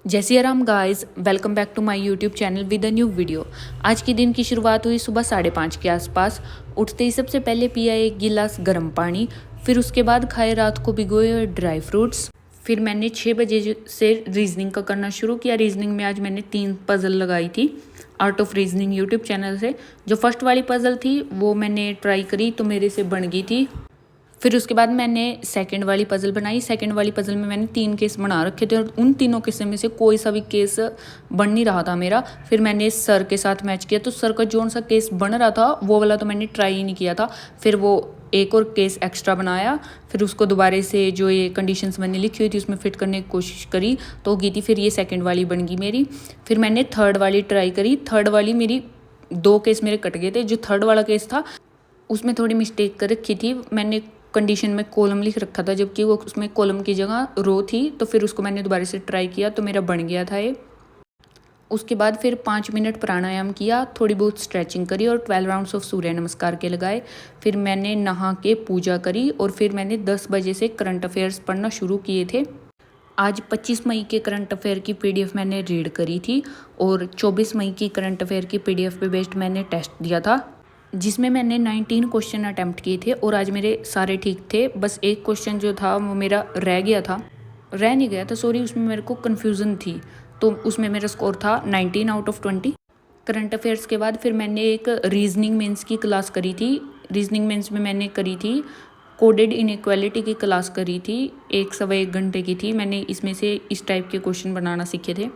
जय Siya Ram guys, welcome back to my YouTube channel with a new video. आज के दिन की शुरुआत हुई सुबह 5:30 के आसपास। उठते ही सबसे पहले पिया एक गिलास गर्म पानी, फिर उसके बाद खाए रात को भिगोए हुए ड्राई फ्रूट्स। फिर मैंने 6 बजे से रीजनिंग का करना शुरू किया। रीजनिंग में आज मैंने 3 पजल लगाई थी art of reasoning YouTube channel से। जो फर्स्ट वाली पजल थी वो मैंने ट्राई करी तो मेरे से बन गई थी। फिर उसके बाद मैंने सेकंड वाली पज़ल बनाई। सेकंड वाली पज़ल में मैंने 3 केस बना रखे थे और उन तीनों केस में से कोई सा भी केस बन नहीं रहा था मेरा। फिर मैंने सर के साथ मैच किया तो सर का जो सा केस बन रहा था वो वाला तो मैंने ट्राई ही नहीं किया था। फिर वो एक और केस एक्स्ट्रा बनाया, फिर उसको दोबारा से जो ये कंडीशंस मैंने लिखी हुई थी उसमें फिट करने की कोशिश करी तो हो गई थी। फिर ये सेकंड वाली बन गई मेरी। फिर मैंने थर्ड वाली ट्राई करी। थर्ड वाली मेरी 2 केस मेरे कट गए थे। जो थर्ड वाला केस था उसमें थोड़ी मिस्टेक कर रखी थी। मैंने कंडीशन में कॉलम लिख रखा था जबकि वो उसमें कॉलम की जगह रो थी, तो फिर उसको मैंने दोबारा से ट्राई किया तो मेरा बन गया था ये। उसके बाद फिर 5 मिनट प्राणायाम किया, थोड़ी बहुत स्ट्रेचिंग करी और 12 राउंड्स ऑफ सूर्य नमस्कार के लगाए। फिर मैंने नहा के पूजा करी और फिर मैंने 10 बजे से करंट अफेयर्स पढ़ना शुरू किए थे। आज 25 मई के करंट अफेयर की पीडीएफ मैंने रीड करी थी और 24 मई की करंट अफेयर की पीडीएफ पे बेस्ड मैंने टेस्ट दिया था जिसमें मैंने 19 क्वेश्चन अटैम्प्ट किए थे और आज मेरे सारे ठीक थे। बस एक क्वेश्चन जो था वो मेरा रह गया था, रह नहीं गया था सॉरी, उसमें मेरे को कन्फ्यूज़न थी तो उसमें मेरा स्कोर था 19 आउट ऑफ 20। करंट अफेयर्स के बाद फिर मैंने एक रीजनिंग मेंस की क्लास करी थी। रीजनिंग मेंस में मैंने करी थी कोडेड इनइक्वालिटी की क्लास करी थी, 1 घंटे की थी। मैंने इसमें से इस टाइप के क्वेश्चन बनाना सीखे थे।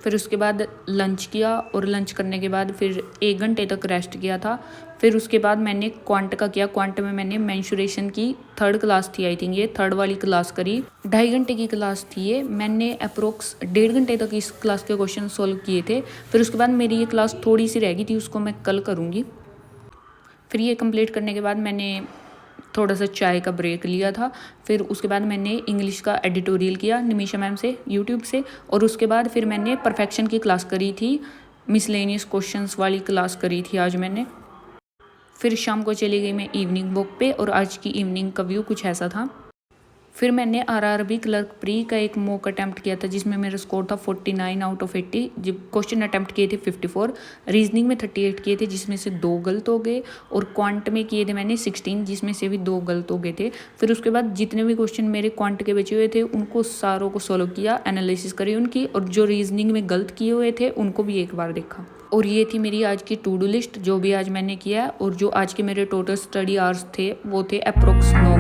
फिर उसके बाद लंच किया और लंच करने के बाद फिर 1 घंटे तक रेस्ट किया था। फिर उसके बाद मैंने क्वांट का किया। क्वांट में मैंने मेंसुरेशन की 3rd क्लास थी, आई थिंक ये 3rd वाली क्लास करी। 2.5 घंटे की क्लास थी ये। मैंने अप्रोक्स 1.5 घंटे तक इस क्लास के क्वेश्चन सोल्व किए थे। फिर उसके बाद मेरी ये क्लास थोड़ी सी रह गई थी, उसको मैं कल करूँगी। फिर ये कंप्लीट करने के बाद मैंने थोड़ा सा चाय का ब्रेक लिया था। फिर उसके बाद मैंने इंग्लिश का एडिटोरियल किया निमिषा मैम से यूट्यूब से और उसके बाद फिर मैंने परफेक्शन की क्लास करी थी, मिसलेनियस क्वेश्चंस वाली क्लास करी थी आज मैंने। फिर शाम को चली गई मैं इवनिंग वॉक पे और आज की इवनिंग का व्यू कुछ ऐसा था। फिर मैंने आरआरबी क्लर्क प्री का एक मॉक अटैम्प्ट किया था जिसमें मेरा स्कोर था 49 आउट ऑफ 80। जब क्वेश्चन अटैम्प्ट किए थे 54, रीजनिंग में 38 किए थे जिसमें से 2 गलत हो गए और क्वांट में किए थे मैंने 16 जिसमें से भी 2 गलत हो गए थे। फिर उसके बाद जितने भी क्वेश्चन मेरे क्वांट के बचे हुए थे उनको सारों को सोल्व किया, एनालिसिस करी उनकी, और जो रीजनिंग में गलत किए हुए थे उनको भी एक बार देखा। और ये थी मेरी आज की टू डू लिस्ट जो भी आज मैंने किया। और जो आज के मेरे टोटल स्टडी आवर्स थे वो थे अप्रोक्स 9